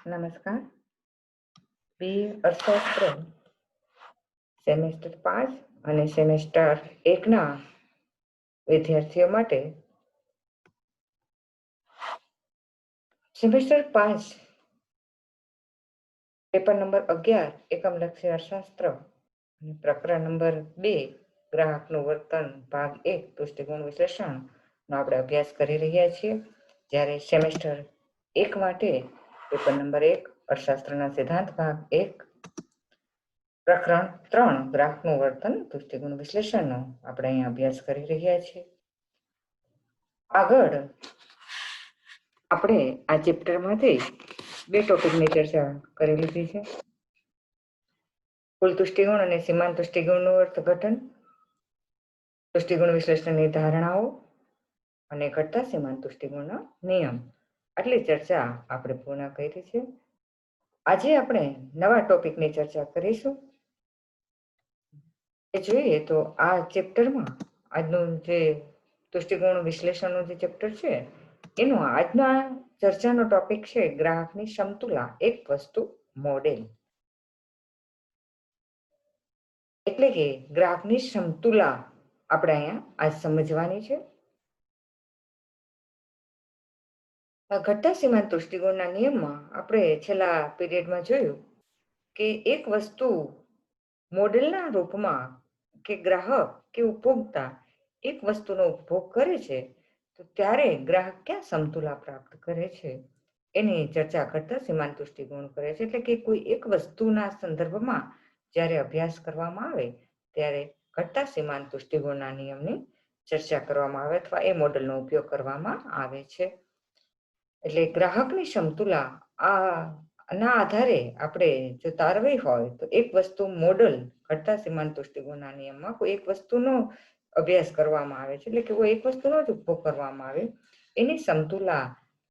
નમસ્કાર. બી અર્થશાસ્ત્ર સેમેસ્ટર 5 અને સેમેસ્ટર 1ના વિદ્યાર્થીઓ માટે સેમેસ્ટર 5 પેપર નંબર 11 એકમલક્ષી અર્થશાસ્ત્ર અને પ્રકરણ નંબર 2 ગ્રાહકનું વર્તન ભાગ 1 દૃષ્ટિકોણ વિશ્લેષણનો આપણે અભ્યાસ કરી રહ્યા છીએ. જ્યારે સેમેસ્ટર 1 માટે પેપર નંબર 1 અર્થશાસ્ત્રના સિદ્ધાંત ભાગ 1 પ્રકરણ 3 ગ્રાહકનું વર્તન દૃષ્ટિકોણ વિશ્લેષણનો આપણે અહીંયા અભ્યાસ કરી રહ્યા છીએ. આગળ આપણે આ ચેપ્ટરમાંથી 2 ટોપિકની ચર્ચા કરી લીધી છે. કુલ દૃષ્ટિકોણ અને સીમાંત દૃષ્ટિકોણનું અર્થઘટન, દૃષ્ટિકોણ વિશ્લેષણની ધારણાઓ અને ઘટતા સીમાંત દૃષ્ટિકોણનો નિયમ, આટલી ચર્ચા આપણે પૂર્ણ કરી છે. આજે આપણે નવા ટોપિકની ચર્ચા કરીશું. જોઈએ તો આ ચેપ્ટરમાં આજનું જે દૃષ્ટિકોણ વિશ્લેષણનું જે ચેપ્ટર છે એનો આજના ચર્ચાનો ટોપિક છે ગ્રાહકની સમતુલા એક વસ્તુ મોડેલ. એટલે કે ગ્રાહકની સમતુલા આપણે અહીંયા આજ સમજવાની છે. ઘટતા સીમાંત દૃષ્ટિકોણના નિયમમાં આપણે છેલ્લા પીરિયડમાં જોયું કે એક વસ્તુ મોડેલના રૂપમાં કે ગ્રાહક કે ઉપભોક્તા એક વસ્તુનો ઉપભોગ કરે છે તો ત્યારે ગ્રાહક ક્યાં સમતુલા પ્રાપ્ત કરે છે એની ચર્ચા કરતા સીમાંત દૃષ્ટિકોણ કરે છે. એટલે કે કોઈ એક વસ્તુના સંદર્ભમાં જ્યારે અભ્યાસ કરવામાં આવે ત્યારે ઘટતા સીમાંત દૃષ્ટિકોણના નિયમની ચર્ચા કરવામાં આવે અથવા એ મોડેલનો ઉપયોગ કરવામાં આવે છે. એટલે ગ્રાહકની સમતુલા ના આધારે આપણે જો તારવી હોય તો એક વસ્તુ મોડલ ઘટતા સીમાંત દૃષ્ટિકોણના નિયમમાં કોઈ એક વસ્તુનો અભ્યાસ કરવામાં આવે છે. એટલે કે કોઈ એક વસ્તુનો જ ઉપયોગ કરવામાં આવે એની સમતુલા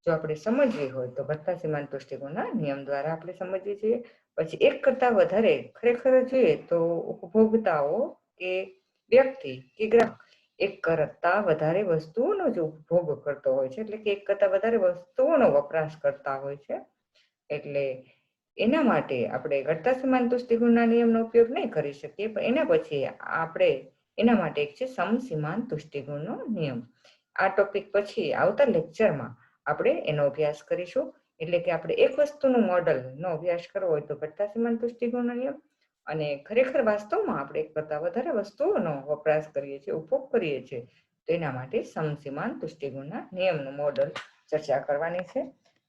જો આપણે સમજવી હોય તો ઘટતા સીમાંત દૃષ્ટિકોણના નિયમ દ્વારા આપણે સમજવી જોઈએ. પછી એક કરતા વધારે ખરેખર જોઈએ તો ઉપભોક્તાઓ કે વ્યક્તિ કે ગ્રાહક એક કરતા વધારે વસ્તુઓનો જ ઉપભોગ કરતો હોય છે. એટલે કે એક કરતા વધારે વસ્તુઓનો વપરાશ કરતા હોય છે. એટલે એના માટે આપણે ઘટતા સીમાંત દૃષ્ટિકોણના નિયમનો ઉપયોગ નહીં કરી શકીએ, પણ એના પછી આપણે એના માટે એક છે સમસીમાંત દૃષ્ટિકોણનો નિયમ. આ ટોપિક પછી આવતા લેક્ચરમાં આપણે એનો અભ્યાસ કરીશું. એટલે કે આપણે એક વસ્તુનું મોડલનો અભ્યાસ કરવો હોય તો ઘટતા સીમાંત દૃષ્ટિકોણનો નિયમ, અને ખરેખર વાસ્તવમાં આપણે એક કરતા વધારે વસ્તુઓનો વપરાશ કરીએ છીએ, ઉપયોગ કરીએ છીએ, તો એના માટે સમસીમાંત દૃષ્ટિકોણના નિયમનું મોડલ ચર્ચા કરવાની છે.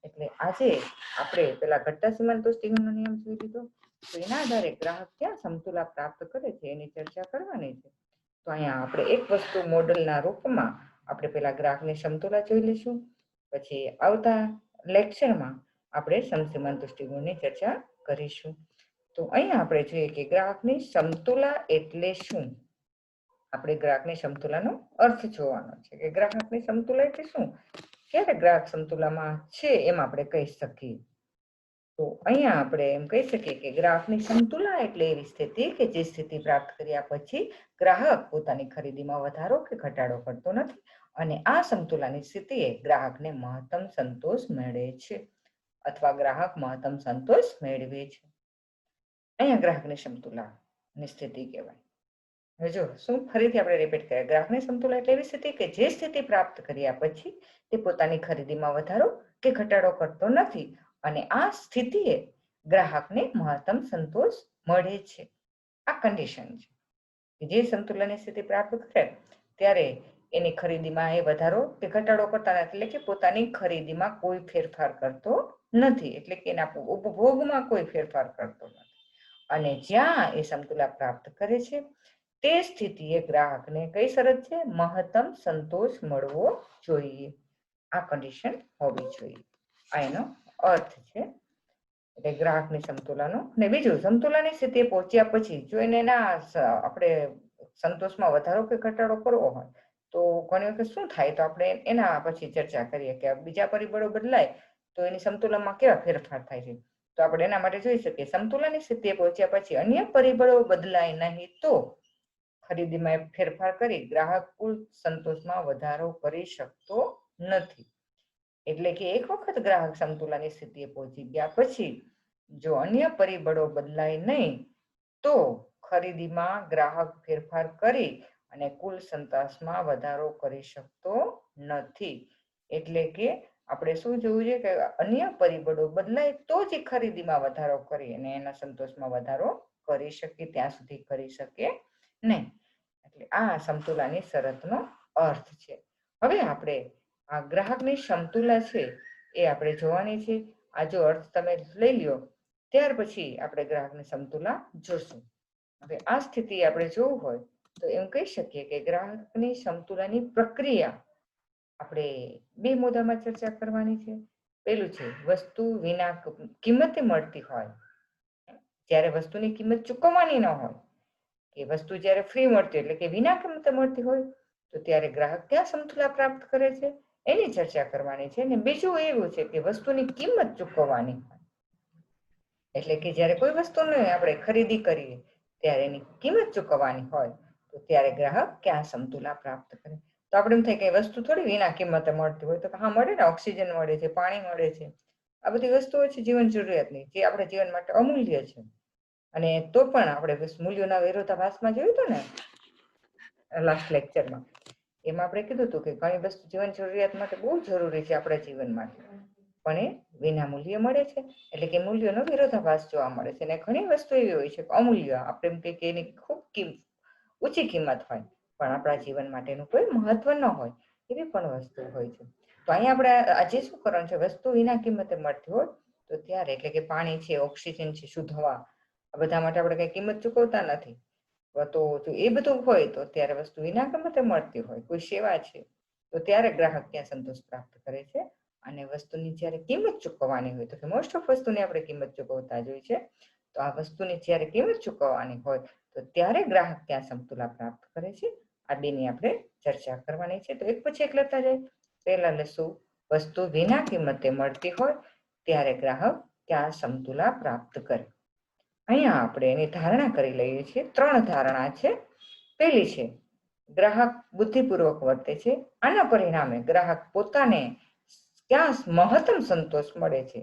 એટલે આજે આપણે પેલા ઘટતા સીમાંત દૃષ્ટિકોણનો નિયમ જોઈ લીધો, તો એના આધારે ગ્રાહક ક્યાં સમતુલા પ્રાપ્ત કરે છે એની ચર્ચા કરવાની છે. તો અહીંયા આપણે એક વસ્તુ મોડલના રૂપમાં આપણે પેલા ગ્રાહકની સમતુલા જોઈ લઈશું. પછી આવતા લેક્ચરમાં આપણે સમસીમાંત દૃષ્ટિકોણની ચર્ચા કરીશું. તો અહીંયા આપણે જોઈએ કે ગ્રાહકની સમતુલા એટલે શું. આપણે ગ્રાહકની સમતુલાનો અર્થ જોવાનો છે કે ગ્રાહકની સમતુલા એટલે શું, ક્યારે ગ્રાહક સમતુલામાં છે એમ આપણે કહી શકીએ. તો અહીંયા આપણે એમ કહી શકીએ કે ગ્રાહકની સમતુલા એટલે એવી સ્થિતિ કે જે સ્થિતિ પ્રાપ્ત કર્યા પછી ગ્રાહક પોતાની ખરીદીમાં વધારો કે ઘટાડો કરતો નથી અને આ સમતુલાની સ્થિતિએ ગ્રાહકને મહત્તમ સંતોષ મળે છે અથવા ગ્રાહક મહત્તમ સંતોષ મેળવે છે. અહીંયા ગ્રાહકની સમતુલાની સ્થિતિ કહેવાય. હવે જો શું ફરીથી આપણે રિપીટ કરીએ, ગ્રાહકની સમતુલા એટલે એવી સ્થિતિ કે જે સ્થિતિ પ્રાપ્ત કર્યા પછી તે પોતાની ખરીદીમાં વધારો કે ઘટાડો કરતો નથી અને આ સ્થિતિએ ગ્રાહકને મહત્તમ સંતોષ મળે છે. આ કન્ડિશન છે. જે સમતુલાની સ્થિતિ પ્રાપ્ત કરે ત્યારે એની ખરીદીમાં એ વધારો કે ઘટાડો કરતા નથી, એટલે કે પોતાની ખરીદીમાં કોઈ ફેરફાર કરતો નથી, એટલે કે એના ઉપભોગમાં કોઈ ફેરફાર કરતો નથી. અને જ્યાં એ સમતુલા પ્રાપ્ત કરે છે તે સ્થિતિએ ગ્રાહકને કઈ શરત છે, મહત્તમ સંતોષ મળવો જોઈએ. આ કન્ડિશન હોવી જોઈએ. આ એનો અર્થ છે. એટલે ગ્રાહકની સમતુલાનો. અને બીજું, સમતુલાની સ્થિતિએ પહોંચ્યા પછી જો એને આપણે સંતોષમાં વધારો કે ઘટાડો કરવો હોય તો ઘણી વખત શું થાય, તો આપણે એના પછી ચર્ચા કરીએ કે બીજા પરિબળો બદલાય તો એની સમતુલામાં કેવા ફેરફાર થાય છે. તો આપણે એના માટે જોઈ શકીએ સમતુલાની સ્થિતિએ પહોંચ્યા પછી અન્ય પરિબળો બદલાય નહીં તો ખરીદીમાં ફેરફાર કરી ગ્રાહક કુલ સંતોષમાં વધારો કરી શકતો નથી. એટલે કે એક વખત ગ્રાહક સમતુલાની સ્થિતિએ પહોંચી ગયા પછી જો અન્ય પરિબળો બદલાય નહીં તો ખરીદીમાં ગ્રાહક ફેરફાર કરી અને કુલ સંતોષમાં વધારો કરી શકતો નથી. એટલે કે આપણે શું જોવું છે કે અન્ય પરિબળો બદલાય તો જ ખરીદીમાં વધારો કરી અને એના સંતોષમાં વધારો કરી શકે, ત્યાં સુધી કરી શકે નહીં. એટલે આ સમતુલાની શરતનો અર્થ છે. હવે આપણે આ ગ્રાહકની સમતુલા છે એ આપણે જોવાની છે. આ જો અર્થ તમે લઈ લ્યો ત્યાર પછી આપણે ગ્રાહકની સમતુલા જોશું. હવે આ સ્થિતિ આપણે જોવું હોય તો એમ કહી શકીએ કે ગ્રાહકની સમતુલાની પ્રક્રિયા આપણે બે મુદ્દામાં ચર્ચા કરવાની છે. પેલું છે વસ્તુ વિના કિંમતે મળતી હોય, જ્યારે વસ્તુની કિંમત ચૂકવવાની ન હોય, કે વસ્તુ જ્યારે ફ્રી મળતી એટલે કે વિના કિંમતે મળતી હોય તો ત્યારે ગ્રાહક ક્યાં સમતુલા પ્રાપ્ત કરે છે એની ચર્ચા કરવાની છે. અને બીજું એવું છે કે વસ્તુની કિંમત ચૂકવવાની હોય, એટલે કે જ્યારે કોઈ વસ્તુને આપણે ખરીદી કરીએ ત્યારે એની કિંમત ચૂકવવાની હોય તો ત્યારે ગ્રાહક ક્યાં સમતુલા પ્રાપ્ત કરે. તો આપણે એમ થાય કે વસ્તુ થોડી વિના કિંમતે મળતી હોય, તો હા મળે ને, ઓક્સિજન મળે છે, પાણી મળે છે, આ બધી વસ્તુઓ છે જીવન જરૂરિયાતની, જે આપણા જીવન માટે અમૂલ્ય છે. અને તો પણ આપણે મૂલ્યોના વિરોધાભાસમાં જોયું હતું ને લાસ્ટ લેક્ચરમાં, એમાં આપણે કીધું હતું કે ઘણી વસ્તુ જીવન જરૂરિયાત માટે બહુ જરૂરી છે આપણા જીવન માટે, પણ એ વિના મૂલ્યે મળે છે. એટલે કે મૂલ્યોનો વિરોધાભાસ જોવા મળે છે. અને ઘણી વસ્તુ એવી હોય છે કે અમૂલ્ય, આપણે એમ કે એની ખૂબ ઊંચી કિંમત હોય પણ આપણા જીવન માટેનું કોઈ મહત્વ ન હોય, એવી પણ વસ્તુ હોય છે. તો અહીંયા આપણે આજે શું કરવાનું છે, વસ્તુ વિના કિંમતે મળતી હોય તો ત્યારે, એટલે કે પાણી છે, ઓક્સિજન છે, શુદ્ધ હવા, આ બધા માટે આપણે કઈ કિંમત ચૂકવતા નથી. તો એ બધું હોય તો ત્યારે વસ્તુ વિના કિંમતે મળતી હોય, કોઈ સેવા છે, તો ત્યારે ગ્રાહક ત્યાં સંતોષ પ્રાપ્ત કરે છે. અને વસ્તુની જ્યારે કિંમત ચૂકવવાની હોય, તો કે મોસ્ટ ઓફ વસ્તુની આપણે કિંમત ચૂકવતા જ હોય છે, તો આ વસ્તુની જ્યારે કિંમત ચૂકવવાની હોય તો ત્યારે ગ્રાહક ત્યાં સમતુલા પ્રાપ્ત કરે છે. આ બેની આપણે ચર્ચા કરવાની છે. તો એક પછી એક લેતા જાય. પહેલા લેશું વસ્તુ વિના કિંમતે મળતી હોય ત્યારે ગ્રાહક ત્યાં સમતુલા પ્રાપ્ત કરે. અહીંયા આપણે એની ધારણા કરી લઈએ છીએ. 3 ધારણા છે. પહેલી છે ગ્રાહક બુદ્ધિપૂર્વક વર્તે છે, આના પરિણામે ગ્રાહક પોતાને ક્યાં મહત્તમ સંતોષ મળે છે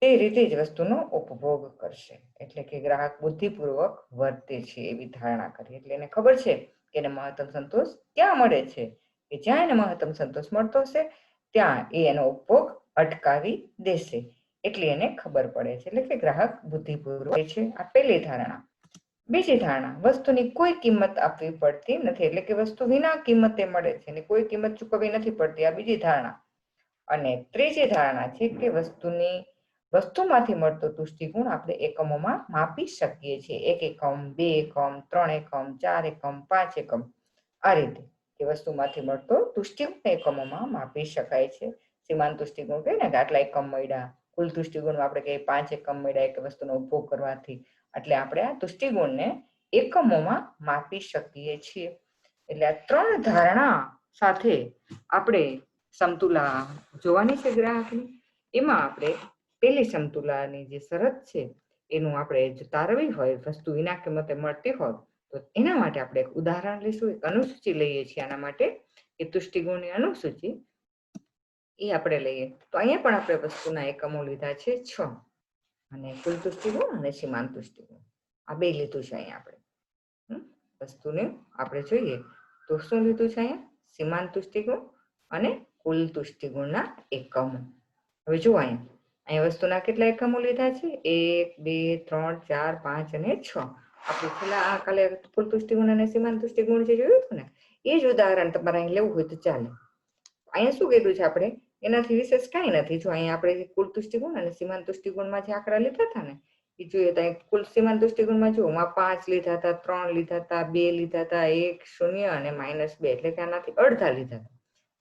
તે રીતે જ વસ્તુનો ઉપભોગ કરશે. એટલે કે ગ્રાહક બુદ્ધિપૂર્વક વર્તે છે એવી ધારણા કરી, એટલે એને ખબર છે કે એને મહત્તમ સંતોષ ક્યાં મળે છે, કે જ્યાં એને મહત્તમ સંતોષ મળતો હશે ત્યાં એનો ઉપભોગ અટકાવી દેશે, એટલી એને ખબર પડે છે. એટલે કે ગ્રાહક બુદ્ધિપૂર્વક છે. આ પહેલી ધારણા. બીજી ધારણા, વસ્તુની કોઈ કિંમત આપવી પડતી નથી, એટલે કે વસ્તુ વિના કિંમતે મળે છે અને કોઈ કિંમત ચૂકવવી નથી પડતી, આ બીજી ધારણા. અને ત્રીજી ધારણા છે કે વસ્તુમાંથી મળતો તુષ્ટિગુણ આપણે એકમોમાં માપી શકીએ છીએ. 1 એકમ, 2 એકમ, 3 એકમ, 4 એકમ, 5 એકમ, આ રીતે કે વસ્તુમાંથી મળતો તુષ્ટિગુણ એકમોમાં માપી શકાય છે. સીમાંત તુષ્ટિગુણ કહીએ ને કે આટલા એકમ મળ્યા, કુલ તુષ્ટિગુણ આપણે કહીએ 5 એકમ મળ્યા એક વસ્તુનો ઉપભોગ કરવાથી, એટલે આપણે આ તુષ્ટિગુણને એકમોમાં માપી શકીએ છીએ. એટલે આ 3 ધારણા સાથે આપણે સમતુલા જોવાની છે ગ્રાહકની. એમાં આપણે પહેલી સમતુલાની જે શરત છે એનું આપણે જો તારવી હોય, વસ્તુ વિના કિંમતે મળતી હોય, તો એના માટે આપણે એક ઉદાહરણ લઈશું, એક અનુસૂચિ લઈએ છીએ આના માટે, એ તુષ્ટિગુણની અનુસૂચિ એ આપણે લઈએ. તો અહીંયા પણ આપણે વસ્તુના એકમો લીધા છે 6, અને કુલ તુષ્ટિગુણ અને સીમાંત તુષ્ટિગુણ આ બે લીધું છે. અહીંયા આપણે વસ્તુને આપણે જોઈએ તો શું લીધું છે અહીંયા, સીમાંત તુષ્ટિગુણ અને કુલ તુષ્ટિગુણના એકમો. હવે જો અહીંયા વસ્તુના કેટલા એકમો લીધા છે, 1, 2, 3, 4, 5 અને 6. આપણે છેલ્લા કાલે કુલ તુષ્ટિગુણ અને સીમાંત તુષ્ટિગુણ જે જોયું હતું ને, એ જ ઉદાહરણ તમારે અહીં લેવું હોય તો ચાલે. અહીંયા શું કીધું છે આપણે, એનાથી વિશેષ કાંઈ નથી. જો અહીંયા આપણે કુલ તુષ્ટિગુણ અને સીમાંત તુષ્ટિગુણમાં જે આંકડા લીધા હતા ને એ જોઈએ તો કુલ સીમાંત તુષ્ટિગુણમાં જો 5 લીધા હતા, 3 લીધા હતા, 2 લીધા હતા, 1, 0 અને -2, એટલે કે આનાથી અડધા લીધા હતા.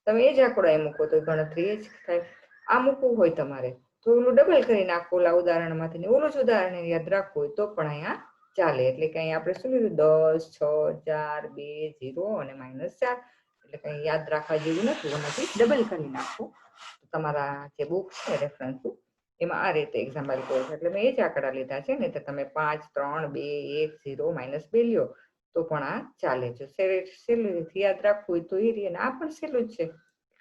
તમે એ જ આંકડો અહીં મૂકો તો ગણતરી એ જ થાય. આ મૂકવું હોય તમારે તો ઓલું ડબલ કરી નાખો ઓલા ઉદાહરણમાંથી, ઓલું જ ઉદાહરણ યાદ રાખવું હોય તો પણ અહીંયા ચાલે. એટલે કે અહીંયા આપણે શું લીધું, 10, 6, 4, 2, 0 અને -4, એટલે કંઈ યાદ રાખવા જેવું નથી, એમાંથી ડબલ કરી નાખો. તમારા જે બુક છે રેફરન્સ બુક એમાં આ રીતે એક્ઝામ્પલ કહો છો, એટલે મેં એ જ આંકડા લીધા છે. ને તો તમે 5, 3, 2, 1, 0, -2 લ્યો તો પણ આ ચાલે છે. સહેલું યાદ રાખવું હોય તો એ રીતે, આ પણ સહેલું જ છે.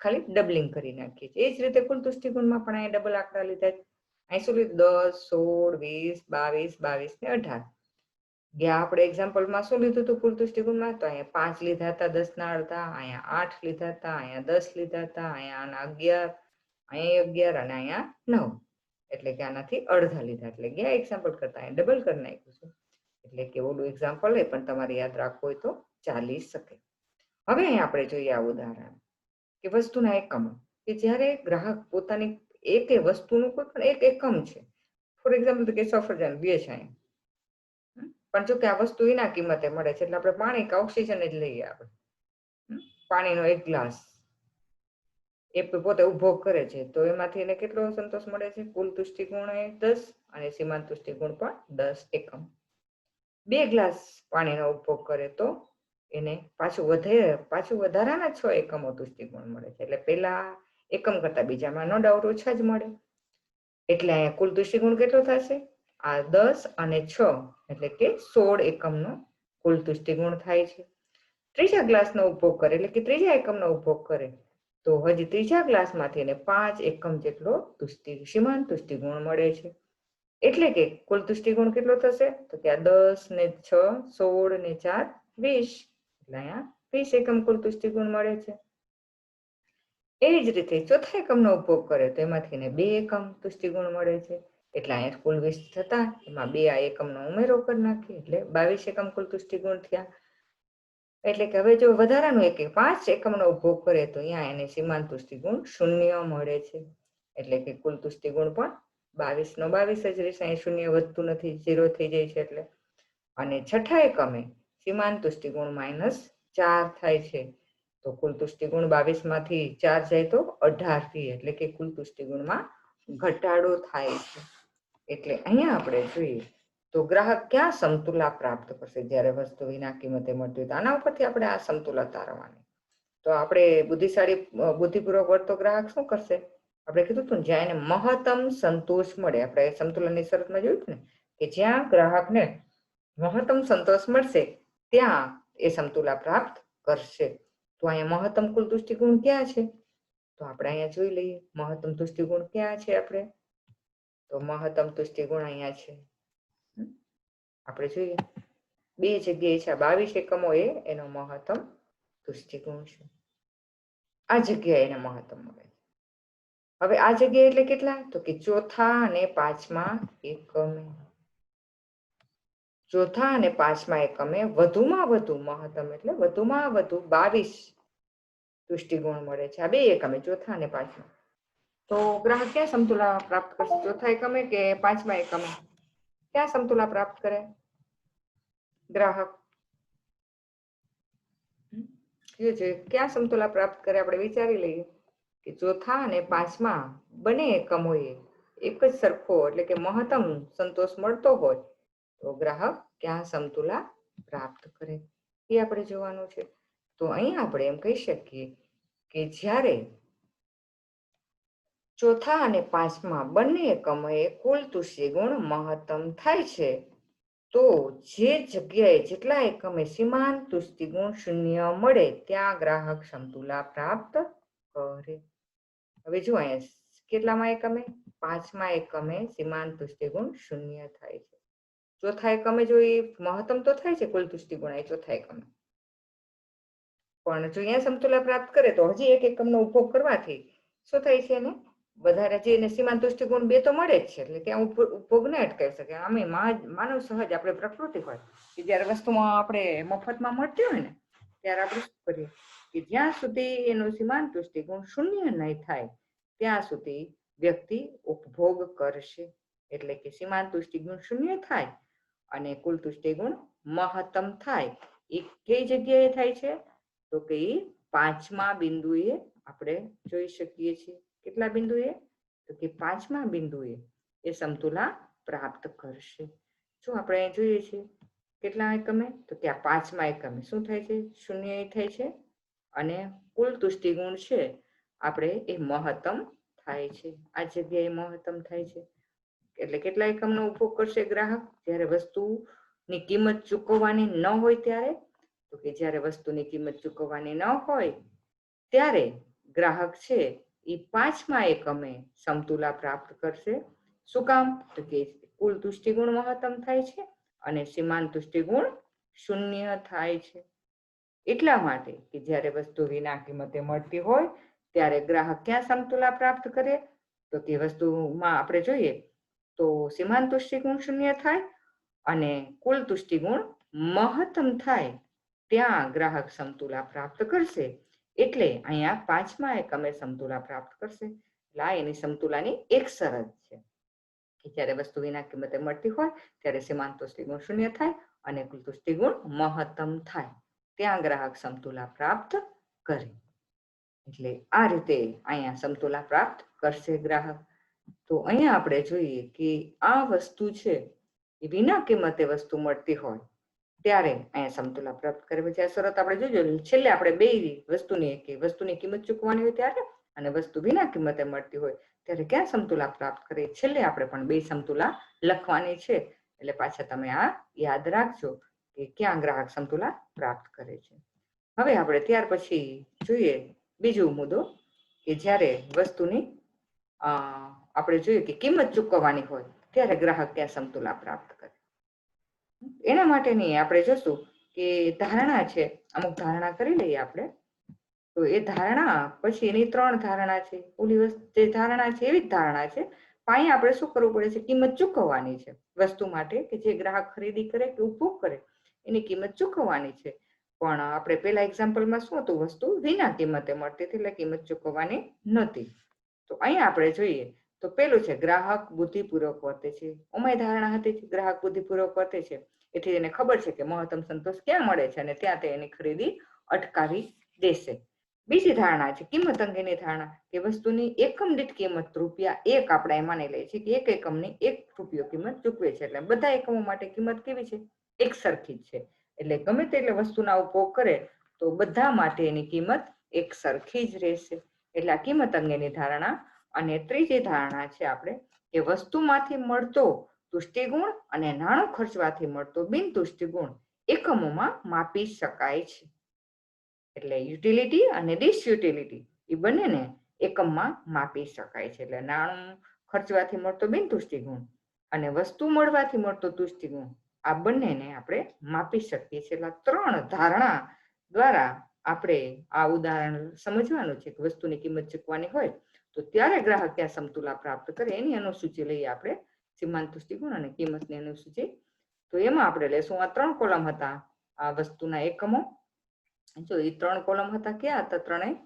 ખાલી ડબલિંગ કરી નાખીએ છીએ. એ જ રીતે કુલ તુષ્ટિગુણમાં પણ અહીંયા ડબલ આંકડા લીધા છે. અહીં શું લીધું? 10, 16, 20, 22, 22 ને 18. ગયા આપણે એક્ઝામ્પલમાં શું લીધું હતું કુલ તુષ્ટિગુણમાં? તો અહીંયા 5 લીધા હતા 10 ના અડધા, અહીંયા 8 લીધા હતા, અહીંયા 10 લીધા હતા, અહીંયા 11, અહીંયા 11 અને અહીંયા 9. એટલે કે આનાથી અડધા લીધા. એટલે ગયા એક્ઝામ્પલ કરતા અહીંયા ડબલ કરી નાખ્યું છે. એટલે કે ઓલું એક્ઝામ્પલ એ પણ તમારે યાદ રાખવું હોય તો ચાલી શકે. હવે અહીં આપણે જોઈએ આ ઉદાહરણ કે વસ્તુના એકમો, કે જ્યારે ગ્રાહક પોતાની એક વસ્તુનું કોઈ પણ એક એકમ છે. ફોર એક્ઝામ્પલ કે સફરજન 2 છે અહીં, પણ જો કે આ વસ્તુ એના કિંમતે મળે છે એટલે આપણે પાણી કે ઓક્સિજન જ લઈએ. આપણે પાણીનો એક ગ્લાસ એ પોતે ઉપભોગ કરે છે તો એમાંથી એને કેટલો સંતોષ મળે છે? કુલ તુષ્ટિગુણ 10 અને સીમાંત તુષ્ટિગુણ પણ 10 એકમ. 2 ગ્લાસ પાણીનો ઉપભોગ કરે તો એને પાછું વધારાના 6 એકમો તુષ્ટિગુણ મળે છે. એટલે પેલા એકમ કરતા બીજામાં નો ડાઉટ ઓછા જ મળે. એટલે અહીંયા કુલ તુષ્ટિગુણ કેટલો થશે? આ 10 અને 6 એટલે કે 16 એકમનો કુલ તુષ્ટિગુણ થાય છે. ત્રીજા ગ્લાસનો ઉપભોગ કરે એટલે કે ત્રીજા એકમનો ઉપભોગ કરે તો હજી ત્રીજા ગ્લાસમાંથી એને 5 એકમ જેટલો સીમાંત તુષ્ટિગુણ મળે છે. એટલે કે કુલ તુષ્ટિગુણ કેટલો થશે? તો કે આ 10 ને 6, 16 ને 4, 20. એટલે અહીંયા 20 એકમ કુલ તુષ્ટિગુણ મળે છે. એ જ રીતે ચોથા એકમનો ઉપભોગ કરે તો એમાંથી એને 2 એકમ તુષ્ટિગુણ મળે છે. એટલે અહીંયા કુલ 20 થતા એમાં 2 આ એકમનો ઉમેરો કરી નાખીએ એટલે 22 એકમ કુલ તુષ્ટિગુણ થયા. એટલે કે હવે જો વધારાનું 5 એકમનો ઉપભોગ કરે તો અહીંયા એને સીમાંત તુષ્ટિગુણ 0 મળે છે. એટલે કે કુલ તુષ્ટિગુણ પણ 22 નો 22 જ રહેશે. અહીં 0 વધતું નથી, 0 થઈ જાય છે એટલે. અને છઠ્ઠા એકમે સીમાંત તુષ્ટિગુણ -4 થાય છે. તો કુલ તુષ્ટિગુણ 22 માંથી 4 જાય તો 18 થી. એટલે કે કુલ તુષ્ટિગુણમાં ઘટાડો થાય છે. એટલે અહીંયા આપણે જોઈએ તો ગ્રાહક ક્યાં સમતુલા પ્રાપ્ત કરશે જ્યારે વસ્તુ વિના કિંમતે મળતી હોય? તો આના ઉપરથી આપણે આ સમતુલા તારવાની. તો આપણે બુદ્ધિપૂર્વક વર્તો ગ્રાહક શું કરશે? આપણે કીધું હતું ને જ્યાં એને મહત્તમ સંતોષ મળે. આપણે સંતુલનની શરતમાં જોયું હતું ને કે જ્યાં ગ્રાહકને મહત્તમ સંતોષ મળશે ત્યાં એ સમતુલા પ્રાપ્ત કરશે. તો અહીંયા મહત્તમ કુલ તુષ્ટિગુણ ક્યાં છે? તો આપણે અહીંયા જોઈ લઈએ મહત્તમ તુષ્ટિગુણ ક્યાં છે. આપણે તો મહત્તમ તુષ્ટિગુણ અહીંયા છે. આપણે જોઈએ 2 જગ્યાએ છે. 22 એકમો એનો મહત્તમ તુષ્ટિગુણ છે. આ જગ્યાએ એને મહત્તમ મળે છે. હવે આ જગ્યાએ એટલે કેટલા? તો કે ચોથા અને પાંચમા એકમે. ચોથા અને પાંચમા એકમે વધુમાં વધુ મહત્તમ એટલે વધુમાં વધુ 22 તુષ્ટિગુણ મળે છે. આ 2 એકમે ચોથા અને પાંચમા. તો ગ્રાહક ક્યાં સમતુલા પ્રાપ્ત કરશે? ચોથા એકમે કે પાંચમા એકમે? ક્યાં સમતુલા પ્રાપ્ત કરે ગ્રાહક? ક્યાં સમતુલા પ્રાપ્ત કરે? આપણે વિચારી લઈએ કે ચોથા અને પાંચમા બંને એકમોએ એક જ સરખો એટલે કે મહત્તમ સંતોષ મળતો હોય તો ગ્રાહક ક્યાં સમતુલા પ્રાપ્ત કરે એ આપણે જોવાનું છે. તો અહીં આપણે એમ કહી શકીએ કે જ્યારે ચોથા અને પાંચમા બંને એકમોએ કુલ તુષ્ટિગુણ મહત્તમ થાય છે તો જે જગ્યાએ જેટલા એકમે સીમાંત તુષ્ટિગુણ 0 મળે ત્યાં ગ્રાહક સમતુલા પ્રાપ્ત કરે. હવે જો અહીંયા કેટલામાં એકમે? પાંચમા એકમે સીમાંત તુષ્ટિગુણ 0 થાય છે. ચોથા એકમે જો એ મહત્તમ તો થાય છે કુલ તુષ્ટિગુણ એ ચોથા એકમે, પણ જો અહીંયા સમતુલા પ્રાપ્ત કરે તો હજી એક એકમનો ઉપભોગ કરવાથી શું થાય છે? એને વધારે જે એને સીમાંત તુષ્ટિગુણ 2 તો મળે જ છે એટલે ત્યાં ઉપભોગ ન અટકાવી શકે. આમે માનવ સહજ આપણે પ્રકૃતિ હોય કે જ્યારે વસ્તુમાં આપણે મફતમાં મળતી હોય ને ત્યારે આપણે શું કરીએ કે જ્યાં સુધી એનું સીમાંત તુષ્ટિગુણ 0 નહીં થાય ત્યાં સુધી વ્યક્તિ ઉપભોગ કરશે. એટલે કે સીમાંત તુષ્ટિગુણ 0 થાય અને કુલ તુષ્ટિગુણ મહત્તમ થાય. એ કઈ જગ્યાએ થાય છે? તો કે પાંચમા બિંદુએ આપણે જોઈ શકીએ છીએ. કેટલા બિંદુએ? તો કે પાંચમા બિંદુએ એ સમતુલા પ્રાપ્ત કરશે. શું આપણે જોઈએ છીએ કેટલા એકમે? તો કે આ પાંચમા એકમે શું થાય છે? 0 થાય છે અને કુલ તુષ્ટિગુણ છે આપણે એ મહત્તમ થાય છે. આ જગ્યાએ મહત્તમ થાય છે. એટલે કેટલા એકમનો ઉપભોગ કરશે ગ્રાહક? જ્યારે વસ્તુની કિંમત ચૂકવવાની ન હોય ત્યારે. તો કે જ્યારે વસ્તુની કિંમત ચૂકવવાની ન હોય ત્યારે ગ્રાહક છે એ 5મા એકમે સમતુલા પ્રાપ્ત કરશે. શું કામ? તો કે કુલ તુષ્ટિગુણ મહત્તમ થાય છે અને સીમાંત તુષ્ટિગુણ 0 થાય છે. એટલા માટે કે જ્યારે વસ્તુ વિના કિંમતે મળતી હોય ત્યારે ગ્રાહક ક્યાં સમતુલા પ્રાપ્ત કરે? તો તે વસ્તુમાં આપણે જોઈએ તો સીમાંત તુષ્ટિગુણ 0 થાય અને કુલ તુષ્ટિગુણ મહત્તમ થાય ત્યાં ગ્રાહક સમતુલા પ્રાપ્ત કરશે. એટલે અહીંયા 5મા એકમે સમતુલા પ્રાપ્ત કરશે. એટલે આ એની સમતુલાની એક શરત છે કે જ્યારે વસ્તુ વિના કિંમતે મળતી હોય ત્યારે સીમાંત તુષ્ટિગુણ 0 થાય અને કુલ તુષ્ટિગુણ મહત્તમ થાય ત્યાં ગ્રાહક સમતુલા પ્રાપ્ત કરે. એટલે આ રીતે અહીંયા સમતુલા પ્રાપ્ત કરશે ગ્રાહક. તો અહીંયા આપણે જોઈએ કે આ વસ્તુ છે એ વિના કિંમતે વસ્તુ મળતી હોય ત્યારે અહીંયા સમતુલા પ્રાપ્ત કરે. પછી આ શરત આપણે જોજો, છેલ્લે આપણે બે વસ્તુની કિંમત ચૂકવાની હોય ત્યારે અને વસ્તુ વિના કિંમતે મળતી હોય ત્યારે ક્યાં સમતુલા પ્રાપ્ત કરે, છેલ્લે આપણે પણ બે સમતુલા લખવાની છે. એટલે પાછા તમે આ યાદ રાખજો કે ક્યાં ગ્રાહક સમતુલા પ્રાપ્ત કરે છે. હવે આપણે ત્યાર પછી જોઈએ બીજો મુદ્દો કે જ્યારે વસ્તુની આપણે જોઈએ કે કિંમત ચૂકવવાની હોય ત્યારે ગ્રાહક ક્યાં સમતુલા પ્રાપ્ત કરે. એના માટેની આપણે જોશું કે ધારણા છે, અમુક ધારણા કરી લઈએ આપણે. તો એ ધારણા પછી એની 3 ધારણા છે. ઓલી જે ધારણા છે એવી જ ધારણા છે, પણ અહીંયા આપણે શું કરવું પડે છે? કિંમત ચૂકવવાની છે વસ્તુ માટે કે જે ગ્રાહક ખરીદી કરે કે ઉપયોગ કરે એની કિંમત ચૂકવવાની છે. પણ આપણે પેલા એક્ઝામ્પલમાં શું હતું? વસ્તુ વિના કિંમતે મળતી હતી એટલે કિંમત ચૂકવવાની નહોતી. તો અહીંયા આપણે જોઈએ તો પેલું છે ગ્રાહક બુદ્ધિપૂર્વક વર્તે છે. ઓમાં ધારણા હતી કે ગ્રાહક બુદ્ધિપૂર્વક વર્તે છે એથી એને ખબર છે કે મહત્તમ સંતોષ ક્યાં મળે છે અને ત્યાં તે એની ખરીદી અટકાવી દેશે. બીજી ધારણા છે કિંમત અંગેની ધારણા કે વસ્તુની એકમ દીઠ કિંમત ₹1 આપણે માની લઈએ છીએ કે એક એકમની ₹1 કિંમત ચૂકવે છે. એટલે બધા એકમો માટે કિંમત કેવી છે? એક સરખી જ છે. એટલે ગમે તેટલે વસ્તુના ઉપયોગ કરે તો બધા માટે એની કિંમત એક સરખી જ રહેશે. એટલે આ કિંમત અંગેની ધારણા. અને ત્રીજી ધારણા છે આપણે કે વસ્તુમાંથી મળતો તુષ્ટિગુણ અને નાણું ખર્ચવાથી મળતો બિન તુષ્ટિગુણ એકમોમાં માપી શકાય છે. એટલે યુટિલિટી અને ડિસયુટિલિટી એ બંનેને એકમમાં માપી શકાય છે. એટલે નાણું ખર્ચવાથી મળતો બિન તુષ્ટિગુણ અને વસ્તુ મળવાથી મળતો તુષ્ટિગુણ આ બંનેને આપણે માપી શકીએ છીએ. એટલે 3 ધારણા દ્વારા આપણે આ ઉદાહરણ સમજવાનું છે કે વસ્તુની કિંમત ચૂકવાની હોય તો ત્યારે ગ્રાહક ક્યાં સમતુલા પ્રાપ્ત કરે એની અનુસૂચિ લઈએ આપણે, સીમાંત તુષ્ટિગુણ અને કિંમતની અનુસૂચિ. તો એમાં આપણે લેશું આ 3 કોલમ હતા આ વસ્તુના એકમો. જો એ 3 કોલમ હતા, ક્યાં હતા ત્રણેય?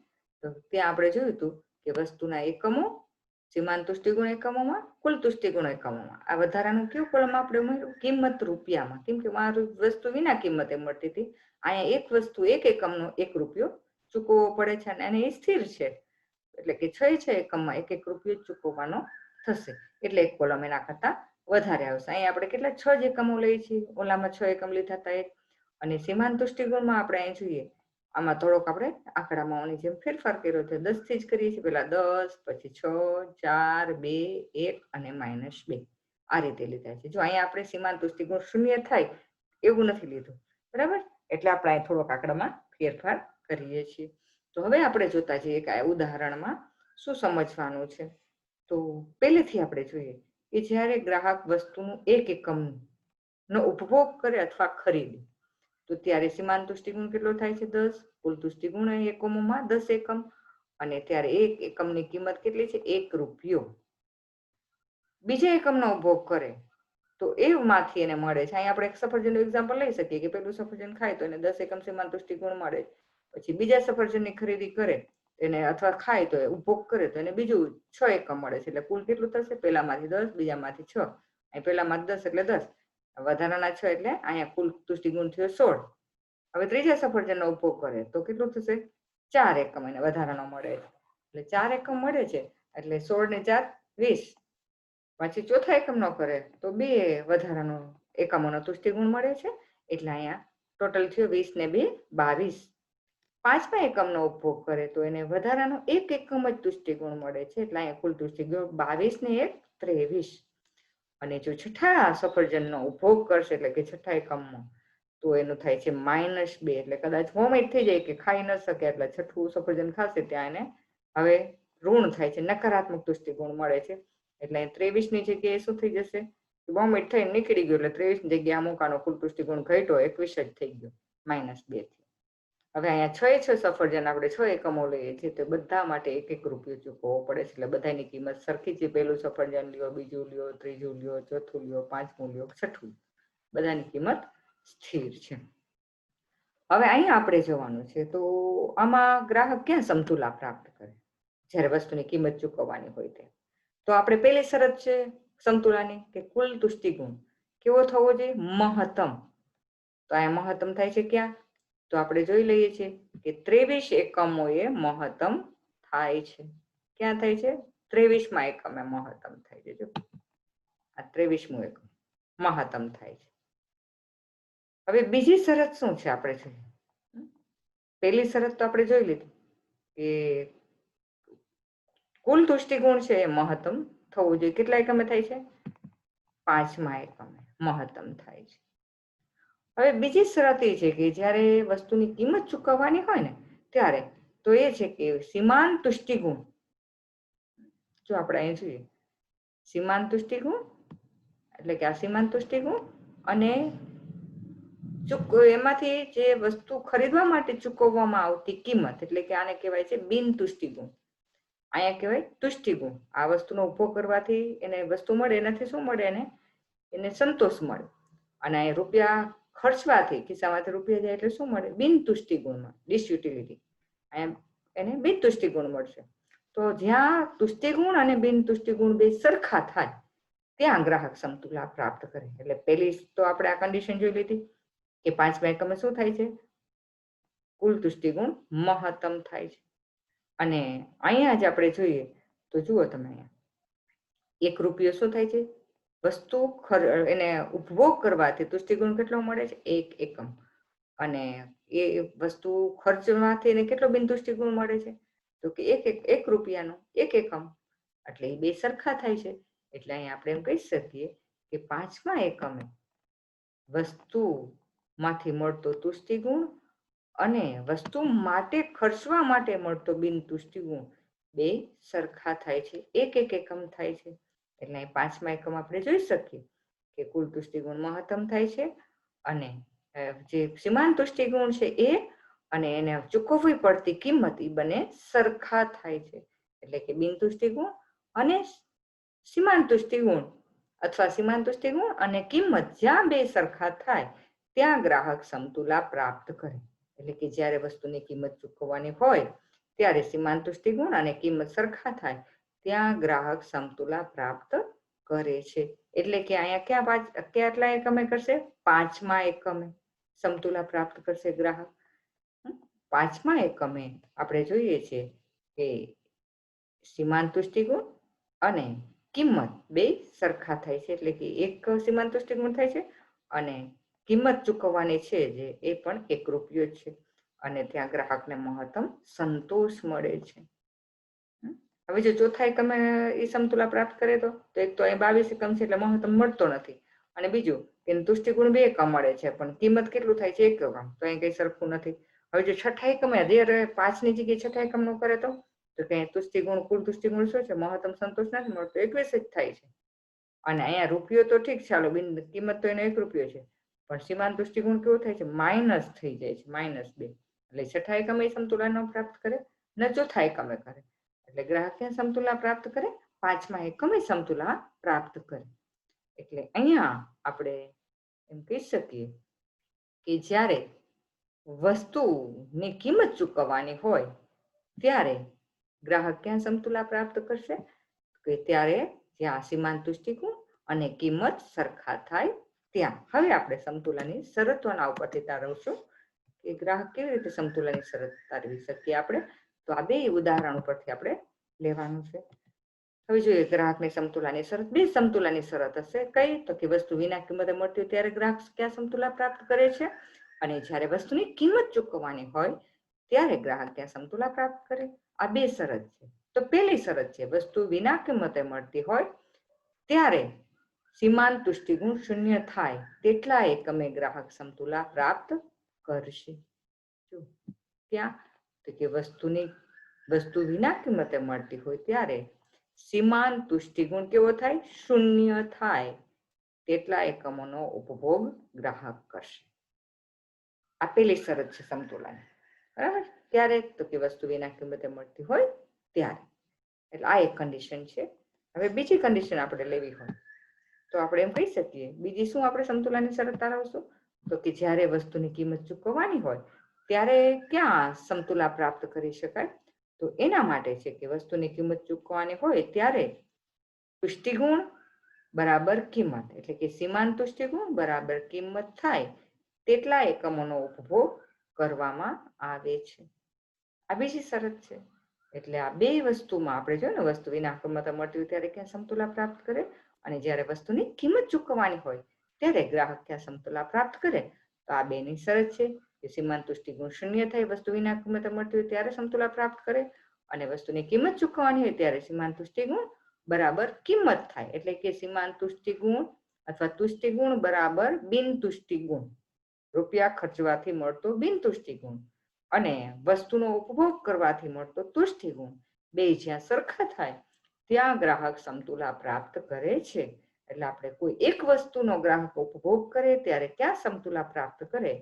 તો ત્યાં આપણે જોયું હતું કે વસ્તુના એકમો, સીમાંત તુષ્ટિગુણ એકમોમાં, કુલ તુષ્ટિગુણ એકમોમાં. આ વધારાનું કયું કોલમ આપણે ઉમેર્યું? કિંમત રૂપિયામાં. કેમ કે મારું વસ્તુ વિના કિંમતે મળતી હતી, અહીંયા એક વસ્તુ એક એકમનો ₹1 ચૂકવવો પડે છે અને એ સ્થિર છે એટલે કે 6 એકમમાં ₹1 ચૂકવવાનો થશે. એટલે એક કોલમ એના કરતા વધારે આવશે. અહીંયા આપણે કેટલા 6 જ એકમો લઈએ છીએ, ઓલામાં 6 એકમ લીધા હતા એક. અને સીમાંત તુષ્ટિગુણમાં આપણે અહીં જોઈએ આમાં થોડોક આપણે આંકડામાં જેમ ફેરફાર કર્યો છે. 10 થી જ કરીએ છીએ, પેલા 10, પછી 6, 4, 2, 1 અને -2 આ રીતે લીધા છે. જો અહીંયા આપણે સીમાંત તુષ્ટિગુણ 0 થાય એવું નથી લીધું, બરાબર? એટલે આપણે અહીં થોડોક આંકડામાં ફેરફાર કરીએ છીએ. તો હવે આપણે જોતા જઈએ કે આ ઉદાહરણમાં શું સમજવાનું છે. તો પહેલેથી આપણે જોઈએ કે જ્યારે ગ્રાહક વસ્તુનું એક એકમનો ઉપભોગ કરે અથવા ખરીદે તો ત્યારે સીમાંત તુષ્ટિગુણ કેટલો થાય છે? 10. કુલ તુષ્ટિગુણ એકમોમાં 10 એકમ અને ત્યારે એક એકમની કિંમત કેટલી છે? ₹1. બીજા એકમનો ઉપભોગ કરે તો એમાંથી એને મળે છે. અહીં આપણે એક સફરજનનું એક્ઝામ્પલ લઈ શકીએ કે પેલું સફરજન ખાય તો એને 10 એકમ સીમાંત તુષ્ટિગુણ મળે. પછી બીજા સફરજનની ખરીદી કરે એને અથવા ખાય તો ઉપભોગ કરે તો એને બીજું 6 એકમ મળે છે. એટલે કુલ કેટલું થશે? પહેલામાંથી 10, બીજામાંથી 6, અહીં પહેલામાંથી 10 એટલે 10, વધારાના 6 એટલે અહીંયા કુલ તુષ્ટિગુણ થયો 16. હવે ત્રીજા સફરજનનો ઉપભોગ કરે તો કેટલું થશે? 4 એકમ એને વધારાનો મળે છે. એટલે 4 એકમ મળે છે એટલે 16 ને 4 20. પછી ચોથા એકમનો કરે તો 2 વધારાનો એકમોનો તુષ્ટિગુણ મળે છે. એટલે અહીંયા ટોટલ થયો 20 ને 2 22. પાંચમા એકમનો ઉપભોગ કરે તો એને વધારાનો 1 એકમ જ તુષ્ટિગુણ મળે છે. એટલે અહીંયા કુલ તુષ્ટિગુણ 22 ને 1 23. અને જો છઠ્ઠા સફરજનનો ઉપભોગ કરશે એટલે કે છઠ્ઠા એકમમાં તો એનું થાય છે -2. એટલે કદાચ વોમિટ થઈ જાય કે ખાઈ ન શકે એટલે છઠ્ઠું સફરજન ખાશે ત્યાં એને હવે ઋણ થાય છે, નકારાત્મક તુષ્ટિગુણ મળે છે. એટલે 23 ની જગ્યાએ શું થઈ જશે? વોમિટ થઈને નીકળી ગયું એટલે 23 ની જગ્યાએ અમુક આનો કુલ તુષ્ટિગુણ ઘટ્યો 21 જ થઈ ગયો, -2 થી. હવે અહીંયા 6 સફરજન આપણે 6 એકમો લઈએ છીએ તો બધા માટે 1 રૂપિયો ચૂકવવો પડે છે. એટલે બધાની કિંમત સરખી છે. પહેલું સફરજન લ્યો, બીજું લ્યો, ત્રીજું લ્યો, ચોથું લ્યો, પાંચમું લ્યો, છઠ્ઠું, બધાની કિંમત સ્થિર છે. હવે અહીંયા આપણે જોવાનું છે તો આમાં ગ્રાહક ક્યાં સમતુલા પ્રાપ્ત કરે જ્યારે વસ્તુની કિંમત ચૂકવવાની હોય તે. તો આપણે પહેલી શરત છે સમતુલાની કે કુલ તુષ્ટિગુણ કેવો થવો જોઈએ? મહત્તમ. તો અહીંયા મહત્તમ થાય છે ક્યાં? તો આપણે જોઈ લઈએ છીએ કે 23 એકમો એ મહત્તમ થાય છે. ક્યાં થાય છે? 23માં એકમે મહત્તમ થાય છે. જો આ 23મું એકમ મહત્તમ થાય છે. હવે બીજી શરત શું છે આપણે જોઈએ? પહેલી શરત તો આપણે જોઈ લીધી કે કુલ તુષ્ટિગુણ છે એ મહત્તમ થવું જોઈએ. કેટલા એકમે થાય છે? 5મા એકમે મહત્તમ થાય છે. હવે બીજી શરત એ છે કે જ્યારે વસ્તુની કિંમત ચૂકવવાની હોય ને ત્યારે તો એ છે કે સીમાંત તુષ્ટિગુણ, જો આપણે અહીં જોઈએ સીમાંત તુષ્ટિગુણ એટલે કે આ સીમાંત તુષ્ટિગુણ અને એમાંથી જે વસ્તુ ખરીદવા માટે ચૂકવવામાં આવતી કિંમત એટલે કે આને કહેવાય છે બિન તુષ્ટિગુણ. અહીંયા કહેવાય તુષ્ટિગુણ. આ વસ્તુનો ઉપયોગ કરવાથી એને વસ્તુ મળે, એનાથી શું મળે? એને સંતોષ મળે. અને રૂપિયા ખર્ચવાથી ખિસ્સામાંથી રૂપિયા જાય એટલે શું મળે? બિન તુષ્ટિગુણ મળે, ડિસયુટિલિટી. એને બિન તુષ્ટિગુણ મળશે. તો જ્યાં તુષ્ટિગુણ અને બિન તુષ્ટિગુણ બે સરખા થાય ત્યાં ગ્રાહક સમતુલા પ્રાપ્ત કરે. એટલે પહેલી તો આપણે આ કન્ડિશન જોઈ લીધી કે 5મા એકમે શું થાય છે? કુલ તુષ્ટિગુણ મહત્તમ થાય છે. અને અહીંયા જ આપણે જોઈએ તો જુઓ તમે અહીંયા 1 રૂપિયો શું થાય છે? વસ્તુ એને ઉપભોગ કરવાથી તુષ્ટિગુણ કેટલો મળે છે? 1 એકમ. અને એ વસ્તુ ખર્ચવાથી એને કેટલો બિન તુષ્ટિગુણ મળે છે? તો કે 1 રૂપિયાનો 1 એકમ. એટલે એ બે સરખા થાય છે. એટલે અહીંયા આપણે એમ કહી શકીએ કે 5મા એકમે વસ્તુમાંથી મળતો તુષ્ટિગુણ અને વસ્તુ માટે ખર્ચવા માટે મળતો બિન તુષ્ટિગુણ બે સરખા થાય છે. 1 એકમ થાય છે. એટલે 5મા એકમ આપણે જોઈ શકીએ કે કુલ તુષ્ટિગુણ મહત્તમ થાય છે અને જે સીમાંત તુષ્ટિગુણ છે એ અને એને ચૂકવવી પડતી કિંમત એ બંને સરખા થાય છે. એટલે કે બિન તુષ્ટિગુણ અને સીમાંત તુષ્ટિગુણ અથવા સીમાંત તુષ્ટિગુણ અને કિંમત જ્યાં બે સરખા થાય ત્યાં ગ્રાહક સમતુલા પ્રાપ્ત કરે. એટલે કે જ્યારે વસ્તુની કિંમત ચૂકવવાની હોય ત્યારે સીમાંત તુષ્ટિગુણ અને કિંમત સરખા થાય ત્યાં ગ્રાહક સમતુલા પ્રાપ્ત કરે છે. એટલે કે અહીંયા કેટલા એકમે કરશે? 5મા એકમે સમતુલા પ્રાપ્ત કરશે ગ્રાહક. 5મા એકમે આપણે જોઈએ છીએ કે સીમાંત તુષ્ટિગુણ અને કિંમત બે સરખા થાય છે. એટલે કે 1 સીમાંત તુષ્ટિગુણ થાય છે અને કિંમત ચૂકવવાની છે જે એ પણ 1 રૂપિયો છે. અને ત્યાં ગ્રાહકને મહત્તમ સંતોષ મળે છે. હવે જો ચોથા એકમે એ સમતુલા પ્રાપ્ત કરે તો એક તો અહીં 22 એકમ છે એટલે મહત્તમ મળતો નથી. અને બીજું કે તુષ્ટિગુણ 2 એકમ મળે છે પણ કિંમત કેટલું થાય છે? 1 એકમ. તો અહીં કઈ સરખું નથી. હવે જો છઠ્ઠા એકમે 5ની જગ્યાએ છઠ્ઠા એકમનું કરે તો કઈ તુષ્ટિગુણ કુલ તુષ્ટિગુણ શું છે? મહત્તમ સંતોષ નથી મળતો, 21 જ થાય છે. અને અહીંયા રૂપિયો તો ઠીક, ચાલો કિંમત તો એનો 1 રૂપિયો છે પણ સીમાંત તુષ્ટિગુણ કેવો થાય છે? માઇનસ થઈ જાય છે, -2. એટલે છઠ્ઠા એકમે સમતુલા ન પ્રાપ્ત કરે ને ચોથા એકમે કરે. એટલે ગ્રાહક સમતુલા પ્રાપ્ત કરે, 5મા એકમે સમતુલા પ્રાપ્ત કરે. એટલે અહીંયા આપણે એમ કહી શકીએ કે જ્યારે વસ્તુની કિંમત ચૂકવવાની હોય ત્યારે ગ્રાહક ક્યાં સમતુલા પ્રાપ્ત કરશે? કે ત્યારે જ્યાં સીમાંત તુષ્ટિગુણ અને કિંમત સરખા થાય ત્યાં. હવે આપણે સમતુલાની શરતોના ઉપરથી તારવશું કે ગ્રાહક કેવી રીતે સમતુલાની શરત તારવી શકીએ આપણે. તો આ બે ઉદાહરણ ઉપરથી આપણે લેવાનું છે. હવે જોઈએ ગ્રાહકની સમતુલાની શરત. બે સમતુલાની શરત હશે. કઈ? તો કે વસ્તુ વિના કિંમતે મળતી હોય ત્યારે ગ્રાહક ક્યાં સમતુલા પ્રાપ્ત કરે છે અને જ્યારે વસ્તુની કિંમત ચૂકવવાની હોય ત્યારે ગ્રાહક ત્યાં સમતુલા પ્રાપ્ત કરે. આ બે શરત છે. તો પહેલી શરત છે વસ્તુ વિના કિંમતે મળતી હોય ત્યારે સીમાંત તુષ્ટિગુણ 0 થાય તેટલા એકમે ગ્રાહક સમતુલા પ્રાપ્ત કરશે. ક્યાં? તો કે વસ્તુની વસ્તુ વિના કિંમતે મળતી હોય ત્યારે સીમાંત તુષ્ટિગુણ કેવો થાય? શૂન્ય થાય તેટલા એકમોનો ઉપભોગ ગ્રાહક કરશે. આ પેલી શરત છે સમતુલાની. બરાબર? ત્યારે તો કે વસ્તુ વિના કિંમતે મળતી હોય ત્યારે. એટલે આ એક કન્ડિશન છે. હવે બીજી કન્ડિશન આપણે લેવી હોય તો આપણે એમ કહી શકીએ, બીજી શું આપણે સમતુલાની શરત તારવશું? તો કે જ્યારે વસ્તુની કિંમત ચૂકવવાની હોય ત્યારે ક્યાં સમતુલા પ્રાપ્ત કરી શકાય? તો એના માટે છે કે વસ્તુની કિંમત ચૂકવવાની હોય ત્યારે તુષ્ટિગુણ બરાબર કિંમત, એટલે કે સીમાંત તુષ્ટિગુણ બરાબર કિંમત થાય તેટલા એકમોનો ઉપભોગ કરવામાં આવે છે. આ બીજી શરત છે. એટલે આ બે વસ્તુમાં આપણે જોઈએ ને, વસ્તુ વિના કિંમતે મળતી હોય ત્યારે ક્યાં સમતુલા પ્રાપ્ત કરે, અને જ્યારે વસ્તુની કિંમત ચૂકવવાની હોય ત્યારે ગ્રાહક ક્યાં સમતુલા પ્રાપ્ત કરે. તો આ બેની શરત છે કે સીમાંત તુષ્ટિગુણ શૂન્ય થાય વસ્તુ વિના કિંમતે મળતી હોય ત્યારે સમતુલા પ્રાપ્ત કરે, અને વસ્તુની કિંમત ચૂકવવાની હોય ત્યારે સીમાંત તુષ્ટિગુણ બરાબર કિંમત થાય, એટલે કે સીમાંત તુષ્ટિગુણ અથવા તુષ્ટિગુણ બરાબર બિન તુષ્ટિગુણ, રૂપિયા ખર્ચવાથી મળતો બિન તુષ્ટિગુણ અને વસ્તુનો ઉપભોગ કરવાથી મળતો તુષ્ટિગુણ બે જ્યાં સરખા થાય ત્યાં ગ્રાહક સમતુલા પ્રાપ્ત કરે છે. એટલે આપણે કોઈ એક વસ્તુનો ગ્રાહક ઉપભોગ કરે ત્યારે ક્યાં સમતુલા પ્રાપ્ત કરે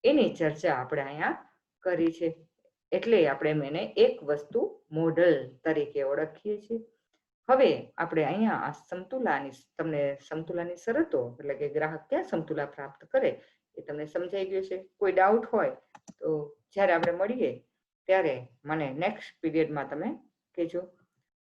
એની ચર્ચા આપણે અહીંયા કરી છે. એટલે આપણે એને એક વસ્તુ મોડલ તરીકે ઓળખીએ છીએ. હવે આપણે અહીંયા આ તમને સમતુલાની શરતો, એટલે કે ગ્રાહક ક્યાં સમતુલા પ્રાપ્ત કરે એ તમને સમજાઈ ગયું છે. કોઈ ડાઉટ હોય તો જ્યારે આપણે મળીએ ત્યારે મને નેક્સ્ટ પીરિયડમાં તમે કહેજો.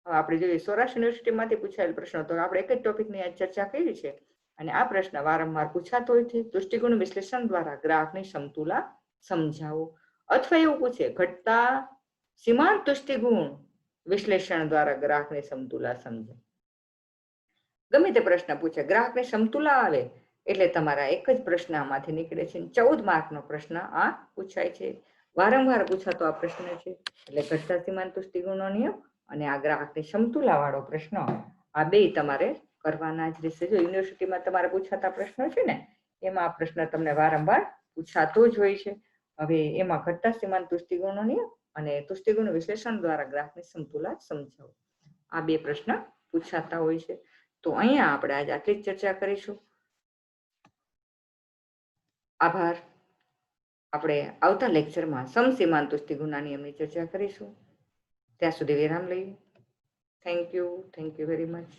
આપણે જોઈએ સૌરાષ્ટ્ર યુનિવર્સિટીમાંથી પૂછાયેલ પ્રશ્નો, તો આપણે એક જ ટોપિકની ચર્ચા કરી છે અને આ પ્રશ્ન વારંવાર પૂછાતો હોય છે. દૃષ્ટિકોણ વિશ્લેષણ દ્વારા ગ્રાહકની સમતુલા સમજાવો, અથવા એવું પૂછે ઘટતા સીમાંત દૃષ્ટિગુણ વિશ્લેષણ દ્વારા ગ્રાહકની સમતુલા સમજે. ગમે તે પ્રશ્ન પૂછે, ગ્રાહકની સમતુલા આવે એટલે તમારા એક જ પ્રશ્ન આમાંથી નીકળે છે. 14 માર્કનો પ્રશ્ન આ પૂછાય છે. વારંવાર પૂછાતો આ પ્રશ્ન છે. એટલે ઘટતા સીમાંત દૃષ્ટિગુણનો નિયમ અને આ ગ્રાહકની સમતુલા વાળો પ્રશ્ન, આ બે તમારે કરવાના જ રહેશે. જો યુનિવર્સિટીમાં તમારે પૂછાતા પ્રશ્નો છે ને, એમાં આ પ્રશ્ન તમને વારંવાર પૂછાતો જ હોય છે. હવે એમાં ઘટતા સીમાંત દૃષ્ટિગુણનો નિયમ અને દૃષ્ટિગુણ વિશ્લેષણ દ્વારા ગ્રાહકની સમતુલા સમજાવો, આ બે પ્રશ્ન પૂછાતા હોય છે. તો અહીંયા આપણે આજે આટલી જ ચર્ચા કરીશું. આભાર. આપણે આવતા લેક્ચરમાં સમસીમાંત દૃષ્ટિગુણના નિયમની ચર્ચા કરીશું. ત્યાં સુધી વિરામ લઈએ. Thank you very much.